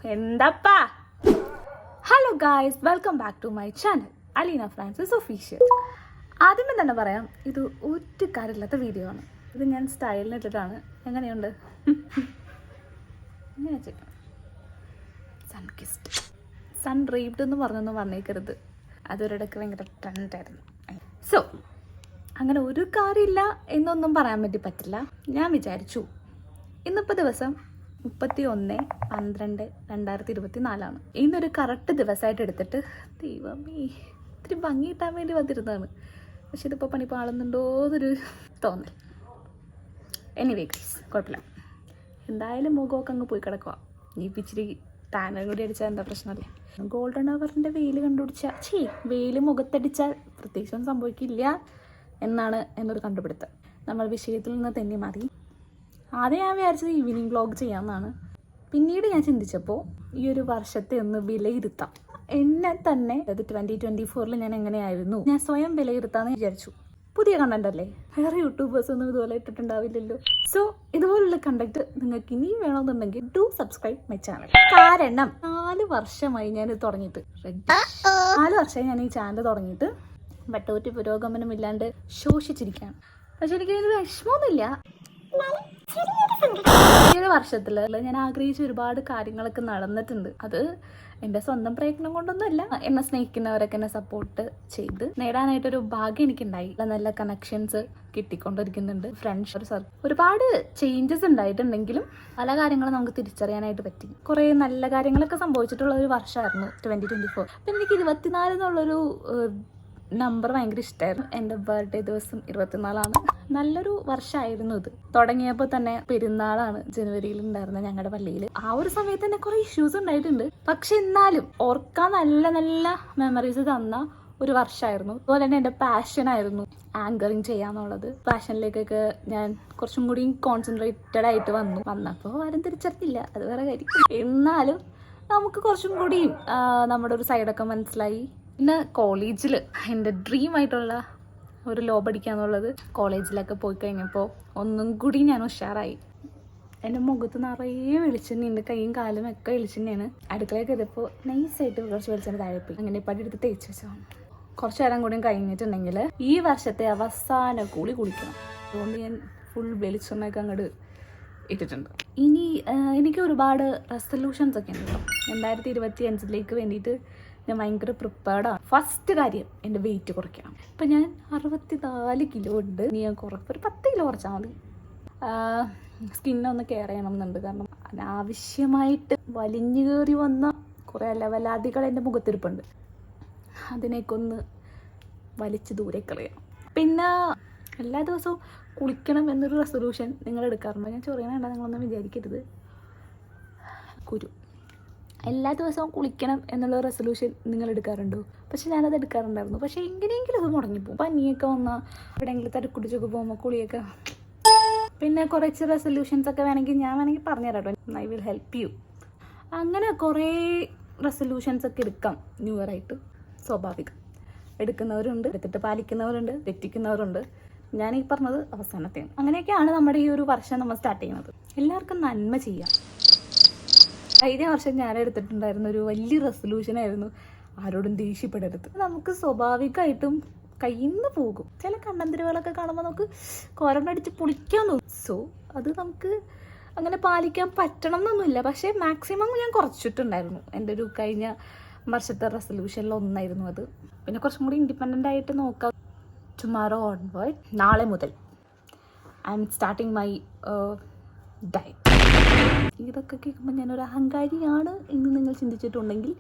എന്താപ്പാ? Hello guys, welcome back to my channel Aleena Francis official. ആദ്യമേ തന്നെ പറയാം, ഇത് ഒരു കാര്യമില്ലാത്ത വീഡിയോ ആണ്. ഇത് ഞാൻ സ്റ്റൈലിന് ഇട്ടിട്ടാണ്. എങ്ങനെയുണ്ട്? എങ്ങനെ വെച്ചേക്കണം? സൺ കിസ്ഡ്, സൺ റേപ്ഡ് എന്ന് പറഞ്ഞൊന്നും പറഞ്ഞേക്കരുത്. അതൊരിടയ്ക്ക് ഭയങ്കര ട്രെൻഡായിരുന്നു. സോ അങ്ങനെ ഒരു കാര്യമില്ല എന്നൊന്നും പറയാൻ വേണ്ടി പറ്റില്ല. ഞാൻ വിചാരിച്ചു ഇന്നിപ്പോൾ ദിവസം 31/12/2024 ഇന്നൊരു കറക്റ്റ് ദിവസമായിട്ട് എടുത്തിട്ട് ദൈവമേ ഇത്തിരി ഭംഗി കിട്ടാൻ വേണ്ടി വന്നിരുന്നതാണ്. പക്ഷെ ഇതിപ്പോൾ പണി പാളുന്നുണ്ടോ എന്നൊരു തോന്നൽ. എനിവേ ഗൈസ്, കുഴപ്പമില്ല. എന്തായാലും മുഖമൊക്കെ അങ്ങ് പോയി കിടക്കുക. ഈ ഇച്ചിരി ടാനും കൂടി അടിച്ചാൽ എന്താ പ്രശ്നമല്ലേ? ഗോൾഡൻ അവറിൻ്റെ വെയിൽ കണ്ടുപിടിച്ചാൽ വെയിൽ മുഖത്തടിച്ചാൽ പ്രത്യേകിച്ചൊന്നും സംഭവിക്കില്ല എന്നാണ് എന്നൊരു കണ്ടുപിടുത്തം. നമ്മൾ വിഷയത്തിൽ നിന്ന് തെന്നി മാറി. ആദ്യം ഞാൻ വിചാരിച്ചത് ഈവനിങ് വ്ളോഗ് ചെയ്യാമെന്നാണ്. പിന്നീട് ഞാൻ ചിന്തിച്ചപ്പോൾ ഈ ഒരു വർഷത്തെ ഒന്ന് വിലയിരുത്താം. എന്നെ തന്നെ, അത് 2024 ഞാൻ എങ്ങനെയായിരുന്നു ഞാൻ സ്വയം വിലയിരുത്താമെന്ന് വിചാരിച്ചു. പുതിയ കണ്ടന്റ് അല്ലേ, വേറെ യൂട്യൂബേഴ്സൊന്നും ഇതുപോലെ ഇട്ടിട്ടുണ്ടാവില്ലല്ലോ. സോ ഇതുപോലുള്ള കണ്ടന്റ് നിങ്ങൾക്ക് ഇനിയും വേണമെന്നുണ്ടെങ്കിൽ ഡു സബ്സ്ക്രൈബ് മൈ ചാനൽ. കാരണം 4 വർഷമായി ഞാൻ തുടങ്ങിയിട്ട് 4 വർഷമായി ഞാൻ ഈ ചാനൽ തുടങ്ങിയിട്ട് ബട്ട് ഒരു പുരോഗമനമില്ലാണ്ട് ശോഷിച്ചിരിക്കുകയാണ്. പക്ഷെ എനിക്കതിന് വിഷമമൊന്നുമില്ല. ഈ ഒരു വർഷത്തിൽ ഞാൻ ആഗ്രഹിച്ച ഒരുപാട് കാര്യങ്ങളൊക്കെ നടന്നിട്ടുണ്ട്. അത് എൻ്റെ സ്വന്തം പ്രയത്നം കൊണ്ടൊന്നുമല്ല. എന്നെ സ്നേഹിക്കുന്നവരൊക്കെ എന്നെ സപ്പോർട്ട് ചെയ്ത് നേടാനായിട്ടൊരു ഭാഗ്യം എനിക്കുണ്ടായി. നല്ല കണക്ഷൻസ് കിട്ടിക്കൊണ്ടിരിക്കുന്നുണ്ട്. ഫ്രണ്ട്ഷിപ്പ് സർക്കിൾ ഒരുപാട് ചേഞ്ചസ് ഉണ്ടായിട്ടുണ്ടെങ്കിലും പല കാര്യങ്ങളും നമുക്ക് തിരിച്ചറിയാനായിട്ട് പറ്റി. കുറേ നല്ല കാര്യങ്ങളൊക്കെ സംഭവിച്ചിട്ടുള്ള ഒരു വർഷമായിരുന്നു 2024. അപ്പം എനിക്ക് 24 എന്നുള്ളൊരു നമ്പർ ഭയങ്കര ഇഷ്ടമായിരുന്നു. എൻ്റെ ബർത്ത്ഡേ ദിവസം 24 നല്ലൊരു വർഷമായിരുന്നു ഇത്. തുടങ്ങിയപ്പോൾ തന്നെ പെരുന്നാളാണ് ജനുവരിയിൽ ഉണ്ടായിരുന്നത് ഞങ്ങളുടെ പള്ളിയിൽ. ആ ഒരു സമയത്ത് തന്നെ കുറേ ഇഷ്യൂസ് ഉണ്ടായിട്ടുണ്ട്. പക്ഷെ എന്നാലും ഓർക്കാൻ നല്ല നല്ല മെമ്മറീസ് തന്ന ഒരു വർഷമായിരുന്നു. അതുപോലെ തന്നെ എൻ്റെ പാഷനായിരുന്നു ആങ്കറിങ് ചെയ്യാന്നുള്ളത്. പാഷനിലേക്കൊക്കെ ഞാൻ കുറച്ചും കൂടി കോൺസെൻട്രേറ്റഡ് ആയിട്ട് വന്നപ്പോൾ ആരും തിരിച്ചറിഞ്ഞില്ല, അത് വേറെ കാര്യം. എന്നാലും നമുക്ക് കുറച്ചും കൂടി നമ്മുടെ ഒരു സൈഡൊക്കെ മനസ്സിലായി. പിന്നെ കോളേജിൽ എൻ്റെ ഡ്രീം ആയിട്ടുള്ള ഒരു ലോ പഠിക്കാന്നുള്ളത് കോളേജിലൊക്കെ പോയി കഴിഞ്ഞപ്പോൾ ഒന്നും കൂടി ഞാൻ ഉഷാറായി. എൻ്റെ മുഖത്ത് നിറയെ വെളിച്ചെണ്ണയുണ്ട്, കൈയും കാലും ഒക്കെ വെളിച്ചെണ്ണയാണ്. അടുക്കളയിൽ കയറിയപ്പോൾ നൈസായിട്ട് കുറച്ച് വെളിച്ചെണ്ണ താഴെപ്പോയി. അങ്ങനെ പടി എടുത്ത് തേച്ച് വെച്ചതാണ്. കുറച്ച് നേരം കൂടി കഴിഞ്ഞിട്ടുണ്ടെങ്കിൽ ഈ വർഷത്തെ അവസാന കൂടി കുളിക്കണം. അതുകൊണ്ട് ഞാൻ ഫുൾ വെളിച്ചെണ്ണയൊക്കെ അങ്ങോട്ട് ഇട്ടിട്ടുണ്ട്. ഇനി എനിക്ക് ഒരുപാട് റെസൊല്യൂഷൻസ് ഒക്കെ ഉണ്ട്. 2025 വേണ്ടിയിട്ട് ഞാൻ ഭയങ്കര പ്രിപ്പയർഡാണ്. ഫസ്റ്റ് കാര്യം എൻ്റെ വെയിറ്റ് കുറയ്ക്കണം. ഇപ്പം ഞാൻ 64 കിലോ ഉണ്ട്. ഇനി ഞാൻ ഒരു 10 കിലോ കുറച്ചാൽ മതി. സ്കിന്നൊന്ന് കെയർ ചെയ്യണമെന്നുണ്ട്. കാരണം അനാവശ്യമായിട്ട് വലിഞ്ഞു കയറി വന്ന കുറേ ലെവലാദികൾ എൻ്റെ മുഖത്തിരിപ്പുണ്ട്. അതിനേക്ക് ഒന്ന് വലിച്ച് ദൂരെ കളയണം. പിന്നെ എല്ലാ ദിവസവും കുളിക്കണം എന്നൊരു റെസൊല്യൂഷൻ നിങ്ങൾ എടുക്കാറുണ്ടോ? ഞാൻ ചൊറിയണേണ്ട, നിങ്ങളൊന്നും വിചാരിക്കരുത്. എല്ലാ ദിവസവും കുളിക്കണം എന്നുള്ള റെസൊല്യൂഷൻ നിങ്ങൾ എടുക്കാറുണ്ടോ? പക്ഷെ ഞാനത് എടുക്കാറുണ്ടായിരുന്നു. പക്ഷേ എങ്ങനെയെങ്കിലും അത് മുടങ്ങിപ്പോകും. പനിയൊക്കെ വന്നാൽ എവിടെയെങ്കിലും തരക്കുടിച്ചൊക്കെ പോകുമ്പോൾ കുളിയൊക്കെ. പിന്നെ കുറച്ച് റെസൊല്യൂഷൻസ് ഒക്കെ വേണമെങ്കിൽ ഞാൻ പറഞ്ഞുതരാം കേട്ടോ. I will help you. അങ്ങനെ കുറേ റെസൊല്യൂഷൻസ് ഒക്കെ എടുക്കാം ന്യൂ ഇയർ ആയിട്ട്. സ്വാഭാവികം, എടുക്കുന്നവരുണ്ട്, എടുത്തിട്ട് പാലിക്കുന്നവരുണ്ട്, തെറ്റിക്കുന്നവരുണ്ട്. ഞാൻ ഈ പറഞ്ഞത് അവസാനത്തെയാണ്. അങ്ങനെയൊക്കെയാണ് നമ്മുടെ ഈ ഒരു വർഷം നമ്മൾ സ്റ്റാർട്ട് ചെയ്യുന്നത്. എല്ലാവർക്കും നന്മ ചെയ്യാം. കഴിഞ്ഞ വർഷം ഞാൻ എടുത്തിട്ടുണ്ടായിരുന്ന ഒരു വലിയ റെസൊല്യൂഷനായിരുന്നു ആരോടും ദേഷ്യപ്പെടരുത്. നമുക്ക് സ്വാഭാവികമായിട്ടും കയ്യിൽ നിന്ന് പോകും. ചില കണ്ണന്തിരികളൊക്കെ കാണുമ്പോൾ നമുക്ക് കോരണ്ടടിച്ച് പൊളിക്കാൻ തോന്നും. സോ അത് നമുക്ക് അങ്ങനെ പാലിക്കാൻ പറ്റണം എന്നൊന്നുമില്ല. പക്ഷേ മാക്സിമം ഞാൻ കുറച്ചിട്ടുണ്ടായിരുന്നു. എൻ്റെ ഒരു കഴിഞ്ഞ വർഷത്തെ റെസൊല്യൂഷനിൽ ഒന്നായിരുന്നു അത്. പിന്നെ കുറച്ചും കൂടി ഇൻഡിപെൻഡൻ്റ് ആയിട്ട് നോക്കാം. ടുമാറോ ഓൺവേർഡ്, നാളെ മുതൽ I M starting my diet. ഇതൊക്കെ കേൾക്കുമ്പോൾ ഞാനൊരു അഹങ്കാരിയാണ് എന്ന് നിങ്ങൾ ചിന്തിച്ചിട്ടുണ്ടെങ്കിൽ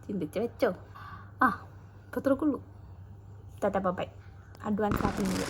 ചിന്തിച്ച് വെച്ചോ. അപ്പോൾ അത്രക്കുള്ളൂ. Tata bye. Advance happy new year.